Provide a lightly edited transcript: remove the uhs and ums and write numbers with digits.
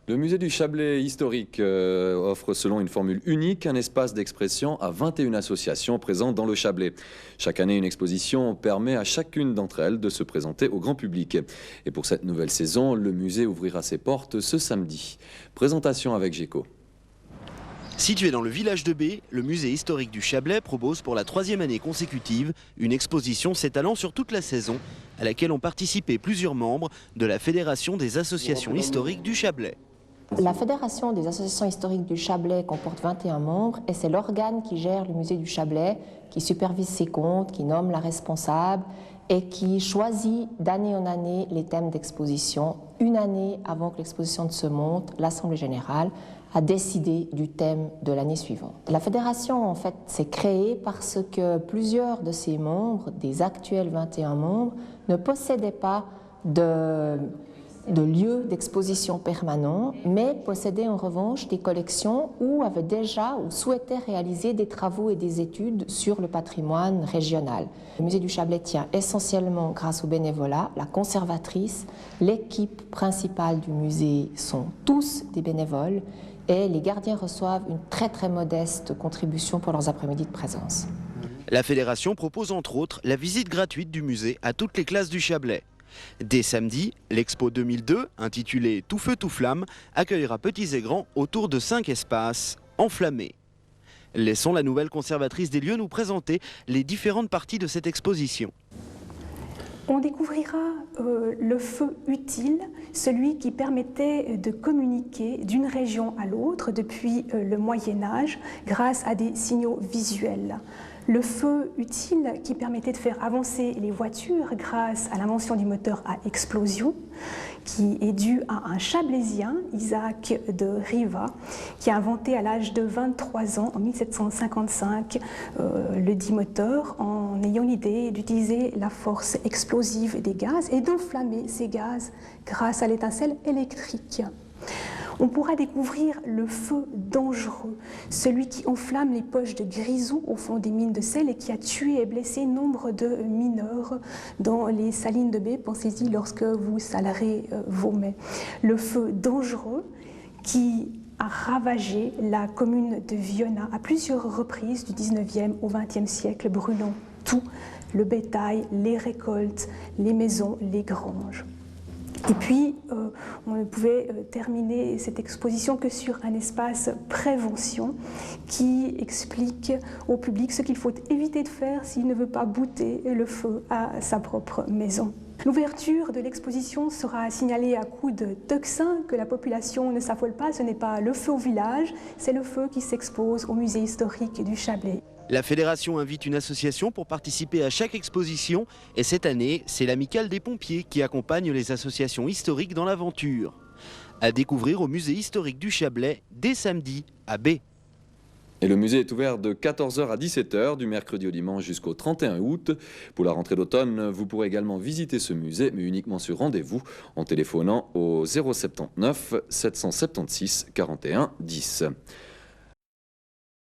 Le musée du Chablais historique offre, selon une formule unique, un espace d'expression à 21 associations présentes dans le Chablais. Chaque année, une exposition permet à chacune d'entre elles de se présenter au grand public. Et pour cette nouvelle saison, le musée ouvrira ses portes ce samedi. Présentation avec Géco. Situé dans le village de B, le musée historique du Chablais propose pour la 3e année consécutive une exposition s'étalant sur toute la saison, à laquelle ont participé plusieurs membres de la Fédération des associations historiques du Chablais. La Fédération des associations historiques du Chablais comporte 21 membres et c'est l'organe qui gère le musée du Chablais, qui supervise ses comptes, qui nomme la responsable et qui choisit d'année en année les thèmes d'exposition. Une année avant que l'exposition ne se monte, l'Assemblée générale a décidé du thème de l'année suivante. La fédération, en fait, s'est créée parce que plusieurs de ses membres, des actuels 21 membres, ne possédaient pas de lieu d'exposition permanent, mais possédaient en revanche des collections ou avaient déjà ou souhaitaient réaliser des travaux et des études sur le patrimoine régional. Le musée du Chablais tient essentiellement grâce au bénévolat. La conservatrice, l'équipe principale du musée sont tous des bénévoles et les gardiens reçoivent une très modeste contribution pour leurs après-midi de présence. La fédération propose entre autres la visite gratuite du musée à toutes les classes du Chablais. Dès samedi, l'Expo 2002, intitulée Tout feu, tout flamme, accueillera petits et grands autour de 5 espaces enflammés. Laissons la nouvelle conservatrice des lieux nous présenter les différentes parties de cette exposition. On découvrira le feu utile, celui qui permettait de communiquer d'une région à l'autre depuis le Moyen-Âge grâce à des signaux visuels. Le feu utile qui permettait de faire avancer les voitures grâce à l'invention du moteur à explosion, qui est dû à un Chablaisien, Isaac de Riva, qui a inventé à l'âge de 23 ans, en 1755, le dit moteur, en ayant l'idée d'utiliser la force explosive des gaz et d'enflammer ces gaz grâce à l'étincelle électrique. On pourra découvrir le feu dangereux, celui qui enflamme les poches de grisou au fond des mines de sel et qui a tué et blessé nombre de mineurs dans les salines de baie. Pensez-y lorsque vous salarez vos mets. Le feu dangereux qui a ravagé la commune de Vionnat à plusieurs reprises du 19e au 20e siècle, brûlant tout, le bétail, les récoltes, les maisons, les granges. Et puis, on ne pouvait terminer cette exposition que sur un espace prévention qui explique au public ce qu'il faut éviter de faire s'il ne veut pas bouter le feu à sa propre maison. L'ouverture de l'exposition sera signalée à coups de tocsin, que la population ne s'affole pas, ce n'est pas le feu au village, c'est le feu qui s'expose au musée historique du Chablais. La fédération invite une association pour participer à chaque exposition et cette année, c'est l'Amicale des pompiers qui accompagne les associations historiques dans l'aventure. À découvrir au musée historique du Chablais dès samedi à B. Et le musée est ouvert de 14 h à 17 h du mercredi au dimanche jusqu'au 31 août. Pour la rentrée d'automne, vous pourrez également visiter ce musée, mais uniquement sur rendez-vous en téléphonant au 079 776 41 10.